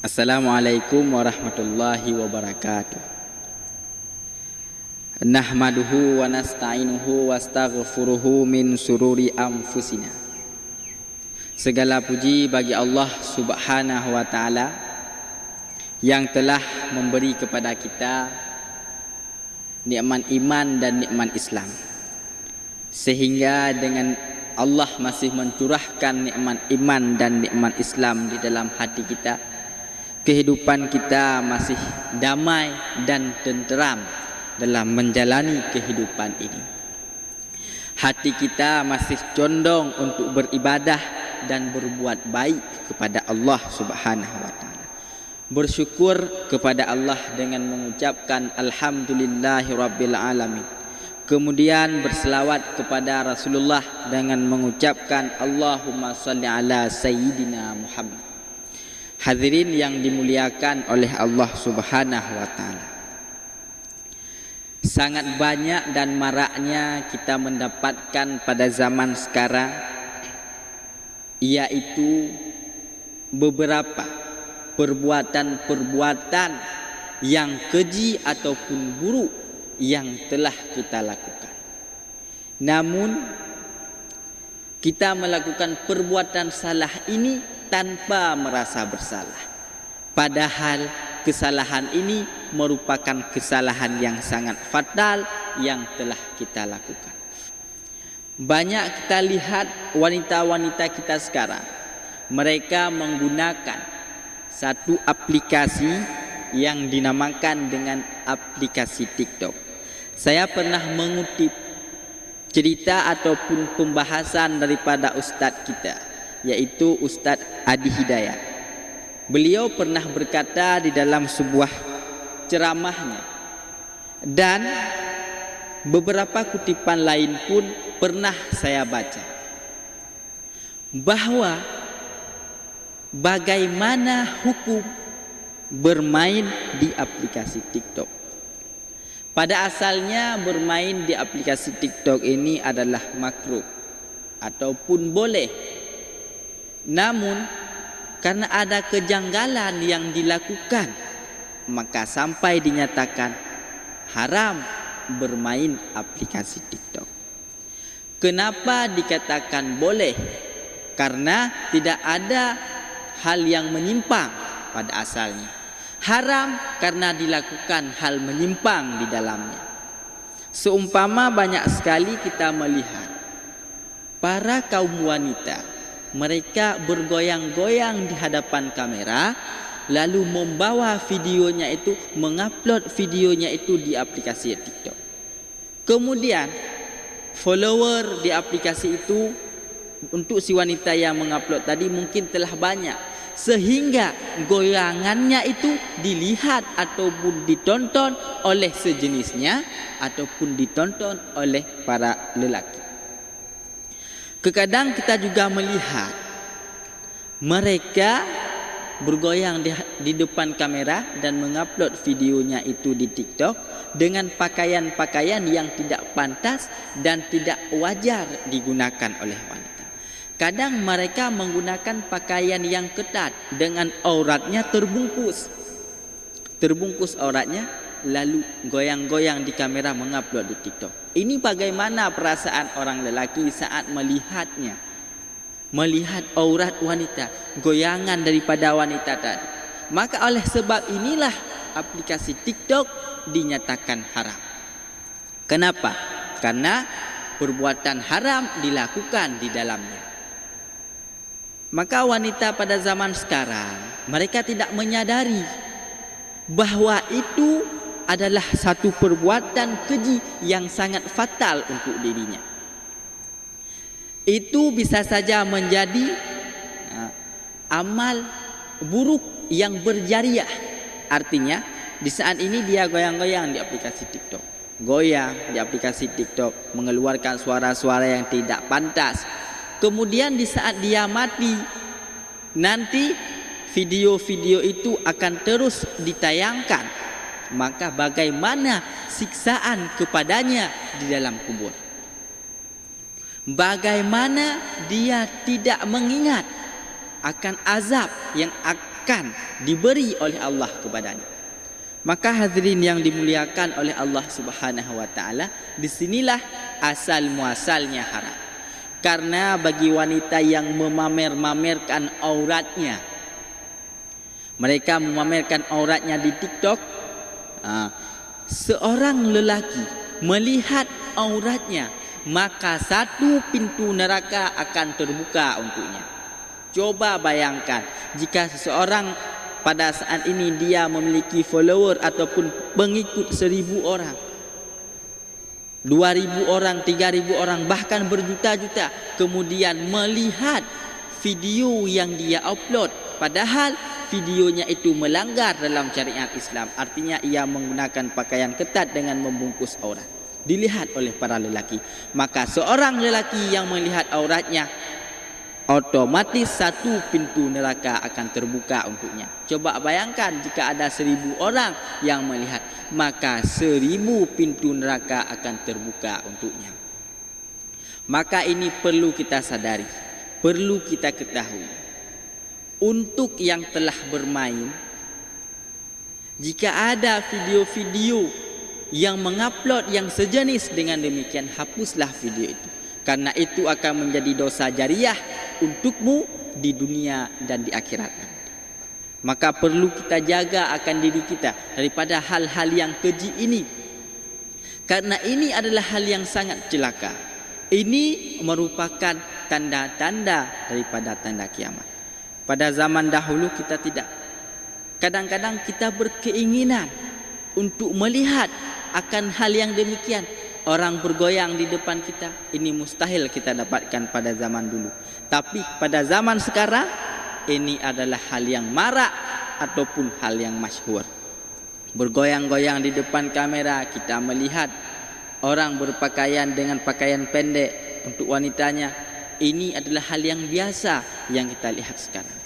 Assalamualaikum warahmatullahi wabarakatuh. Nahmaduhu wa nasta'inuhu wa astaghfiruhu min sururi anfusina. Segala puji bagi Allah Subhanahu wa taala yang telah memberi kepada kita nikmat iman dan nikmat Islam. Sehingga dengan Allah masih mencurahkan nikmat iman dan nikmat Islam di dalam hati kita, kehidupan kita masih damai dan tenteram dalam menjalani kehidupan ini. Hati kita masih condong untuk beribadah dan berbuat baik kepada Allah Subhanahu wa taala. Bersyukur kepada Allah dengan mengucapkan alhamdulillahirabbil alamin. Kemudian berselawat kepada Rasulullah dengan mengucapkan Allahumma shalli ala sayyidina Muhammad. Hadirin yang dimuliakan oleh Allah Subhanahu wa taala. Sangat banyak dan maraknya kita mendapatkan pada zaman sekarang, yaitu beberapa perbuatan-perbuatan yang keji ataupun buruk yang telah kita lakukan. Namun kita melakukan perbuatan salah ini tanpa merasa bersalah. Padahal kesalahan ini merupakan kesalahan yang sangat fatal yang telah kita lakukan. Banyak kita lihat wanita-wanita kita sekarang, mereka menggunakan satu aplikasi yang dinamakan dengan aplikasi TikTok. Saya pernah mengutip cerita ataupun pembahasan daripada ustadz kita, yaitu Ustadz Adi Hidayat. Beliau pernah berkata di dalam sebuah ceramahnya, dan beberapa kutipan lain pun pernah saya baca, bahwa bagaimana hukum bermain di aplikasi TikTok. Pada asalnya bermain di aplikasi TikTok ini adalah makruh ataupun boleh. Namun karena ada kejanggalan yang dilakukan, maka sampai dinyatakan haram bermain aplikasi TikTok. Kenapa dikatakan boleh? Karena tidak ada hal yang menyimpang pada asalnya. Haram karena dilakukan hal menyimpang di dalamnya. Seumpama banyak sekali kita melihat para kaum wanita, mereka bergoyang-goyang di hadapan kamera, lalu membawa videonya itu, mengupload videonya itu di aplikasi TikTok. Kemudian follower di aplikasi itu untuk si wanita yang mengupload tadi mungkin telah banyak, sehingga goyangannya itu dilihat ataupun ditonton oleh sejenisnya ataupun ditonton oleh para lelaki. Kadang kita juga melihat mereka bergoyang di depan kamera dan mengupload videonya itu di TikTok dengan pakaian-pakaian yang tidak pantas dan tidak wajar digunakan oleh wanita. Kadang mereka menggunakan pakaian yang ketat dengan auratnya terbungkus auratnya, lalu goyang-goyang di kamera mengupload di TikTok. Ini bagaimana perasaan orang lelaki saat melihatnya, melihat aurat wanita, goyangan daripada wanita tadi. Maka oleh sebab inilah aplikasi TikTok dinyatakan haram. Kenapa? Karena perbuatan haram dilakukan di dalamnya. Maka wanita pada zaman sekarang, mereka tidak menyadari bahwa itu adalah satu perbuatan keji yang sangat fatal untuk dirinya. Itu bisa saja menjadi amal buruk yang berjariah. Artinya di saat ini dia goyang-goyang di aplikasi TikTok, goyang di aplikasi TikTok, mengeluarkan suara-suara yang tidak pantas. Kemudian di saat dia mati, nanti video-video itu akan terus ditayangkan. Maka bagaimana siksaan kepadanya di dalam kubur? Bagaimana dia tidak mengingat akan azab yang akan diberi oleh Allah kepadanya. Maka hadirin yang dimuliakan oleh Allah Subhanahu wa taala, di sinilah asal muasalnya haram. Karena bagi wanita yang memamer-mamerkan auratnya, mereka memamerkan auratnya di TikTok, seorang lelaki melihat auratnya, maka satu pintu neraka akan terbuka untuknya. Coba bayangkan jika seseorang pada saat ini dia memiliki follower ataupun pengikut 1000 orang, 2000 orang, 3000 orang, bahkan berjuta-juta, kemudian melihat video yang dia upload, padahal videonya itu melanggar dalam syariat Islam. Artinya ia menggunakan pakaian ketat dengan membungkus aurat, dilihat oleh para lelaki. Maka seorang lelaki yang melihat auratnya, otomatis satu pintu neraka akan terbuka untuknya. Coba bayangkan jika ada 1000 orang yang melihat, maka 1000 pintu neraka akan terbuka untuknya. Maka ini perlu kita sadari, perlu kita ketahui. Untuk yang telah bermain, jika ada video-video yang mengupload yang sejenis dengan demikian, hapuslah video itu. Karena itu akan menjadi dosa jariah untukmu di dunia dan di akhirat. Maka perlu kita jaga akan diri kita daripada hal-hal yang keji ini. Karena ini adalah hal yang sangat celaka. Ini merupakan tanda-tanda daripada tanda kiamat. Pada zaman dahulu kita tidak. Kadang-kadang kita berkeinginan untuk melihat akan hal yang demikian. Orang bergoyang di depan kita, ini mustahil kita dapatkan pada zaman dulu. Tapi pada zaman sekarang, ini adalah hal yang marak ataupun hal yang masyhur. Bergoyang-goyang di depan kamera, kita melihat orang berpakaian dengan pakaian pendek untuk wanitanya. Ini adalah hal yang biasa yang kita lihat sekarang.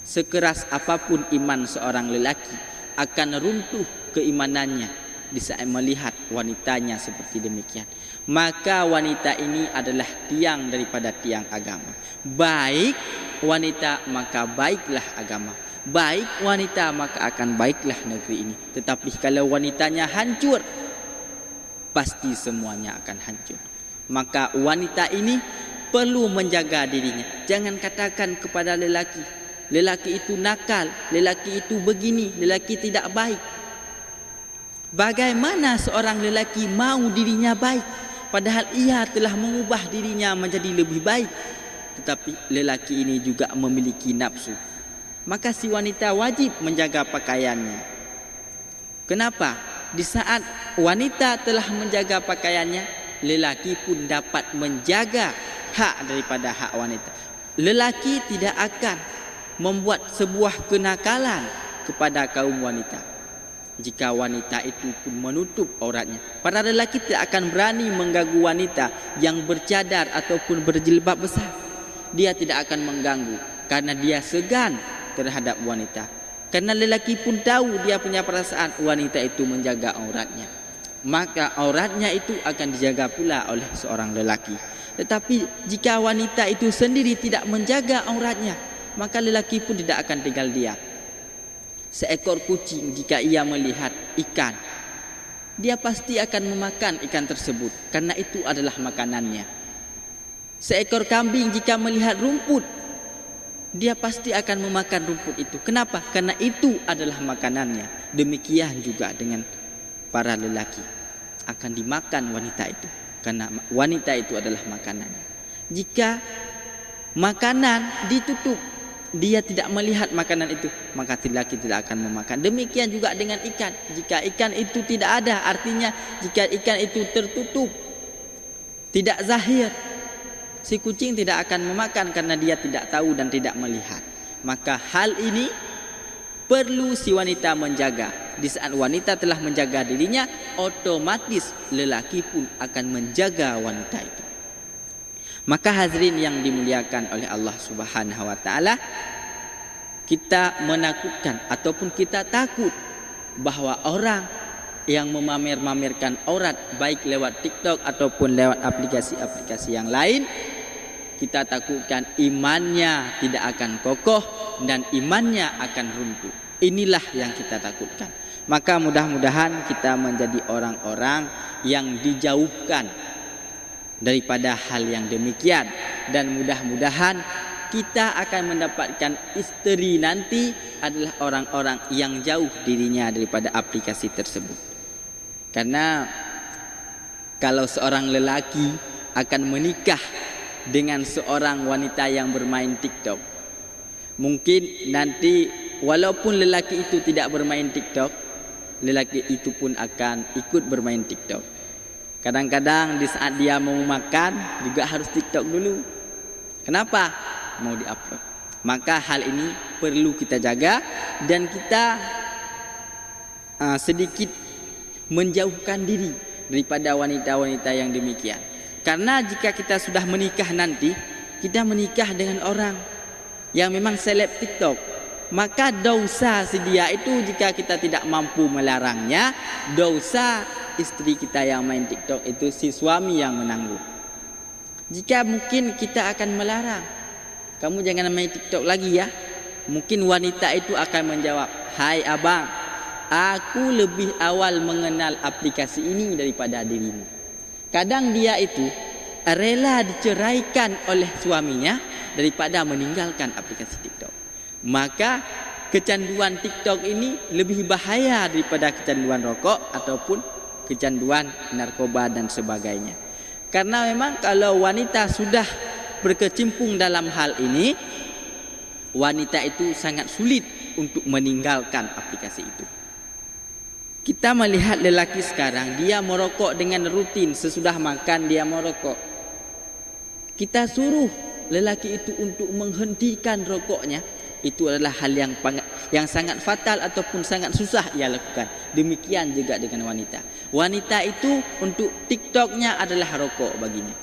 Sekeras apapun iman seorang lelaki, akan runtuh keimanannya di saat melihat wanitanya seperti demikian. Maka wanita ini adalah tiang daripada tiang agama. Baik wanita, maka baiklah agama. Baik wanita, maka akan baiklah negeri ini. Tetapi kalau wanitanya hancur, pasti semuanya akan hancur. Maka wanita ini perlu menjaga dirinya. Jangan katakan kepada lelaki, lelaki itu nakal, lelaki itu begini, lelaki tidak baik. Bagaimana seorang lelaki mau dirinya baik, padahal ia telah mengubah dirinya menjadi lebih baik. Tetapi lelaki ini juga memiliki nafsu. Maka si wanita wajib menjaga pakaiannya. Kenapa? Di saat wanita telah menjaga pakaiannya, lelaki pun dapat menjaga hak daripada hak wanita. Lelaki tidak akan membuat sebuah kenakalan kepada kaum wanita jika wanita itu pun menutup auratnya. Para lelaki tidak akan berani mengganggu wanita yang bercadar ataupun berjilbab besar. Dia tidak akan mengganggu karena dia segan terhadap wanita. Karena lelaki pun tahu dia punya perasaan wanita itu menjaga auratnya. Maka auratnya itu akan dijaga pula oleh seorang lelaki. Tetapi jika wanita itu sendiri tidak menjaga auratnya, maka lelaki pun tidak akan tinggal diam. Seekor kucing jika ia melihat ikan, dia pasti akan memakan ikan tersebut karena itu adalah makanannya. Seekor kambing jika melihat rumput, dia pasti akan memakan rumput itu. Kenapa? Karena itu adalah makanannya. Demikian juga dengan para lelaki, akan dimakan wanita itu karena wanita itu adalah makanan. Jika makanan ditutup, dia tidak melihat makanan itu, maka lelaki tidak akan memakan. Demikian juga dengan ikan. Jika ikan itu tidak ada, artinya jika ikan itu tertutup, tidak zahir, si kucing tidak akan memakan karena dia tidak tahu dan tidak melihat. Maka hal ini perlu si wanita menjaga. Di saat wanita telah menjaga dirinya, otomatis lelaki pun akan menjaga wanita itu. Maka hadirin yang dimuliakan oleh Allah Subhanahu wa taala, kita menakutkan ataupun kita takut bahwa orang yang memamer-mamerkan aurat baik lewat TikTok ataupun lewat aplikasi-aplikasi yang lain, kita takutkan imannya tidak akan kokoh dan imannya akan runtuh. Inilah yang kita takutkan. Maka mudah-mudahan kita menjadi orang-orang yang dijauhkan daripada hal yang demikian, dan mudah-mudahan kita akan mendapatkan isteri nanti adalah orang-orang yang jauh dirinya daripada aplikasi tersebut. Karena kalau seorang lelaki akan menikah dengan seorang wanita yang bermain TikTok, mungkin nanti walaupun lelaki itu tidak bermain TikTok, lelaki itu pun akan ikut bermain TikTok. Kadang-kadang di saat dia mau makan juga harus TikTok dulu. Kenapa? Mau diupload. Maka hal ini perlu kita jaga dan kita sedikit menjauhkan diri daripada wanita-wanita yang demikian. Karena jika kita sudah menikah nanti, kita menikah dengan orang yang memang seleb TikTok, maka dosa si dia itu jika kita tidak mampu melarangnya, dosa istri kita yang main TikTok itu si suami yang menanggung. Jika mungkin kita akan melarang, kamu jangan main TikTok lagi ya, mungkin wanita itu akan menjawab, hai abang, aku lebih awal mengenal aplikasi ini daripada dirimu. Kadang dia itu rela diceraikan oleh suaminya daripada meninggalkan aplikasi TikTok. Maka kecanduan TikTok ini lebih bahaya daripada kecanduan rokok ataupun kecanduan narkoba dan sebagainya. Karena memang kalau wanita sudah berkecimpung dalam hal ini, wanita itu sangat sulit untuk meninggalkan aplikasi itu. Kita melihat lelaki sekarang, dia merokok dengan rutin, sesudah makan dia merokok. Kita suruh lelaki itu untuk menghentikan rokoknya, itu adalah hal yang sangat fatal ataupun sangat susah ia lakukan. Demikian juga dengan wanita. Wanita itu untuk TikToknya adalah rokok baginya.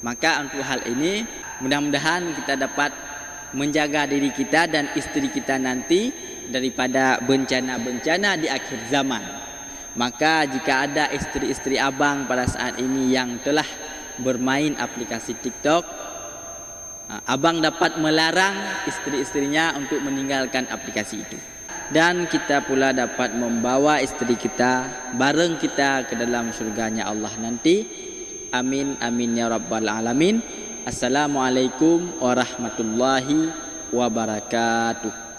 Maka untuk hal ini mudah-mudahan kita dapat menjaga diri kita dan istri kita nanti daripada bencana-bencana di akhir zaman. Maka jika ada istri-istri abang pada saat ini yang telah bermain aplikasi TikTok, abang dapat melarang istri-istrinya untuk meninggalkan aplikasi itu. Dan kita pula dapat membawa istri kita bareng kita ke dalam surganya Allah nanti. Amin amin ya rabbal alamin. Assalamualaikum warahmatullahi wabarakatuh.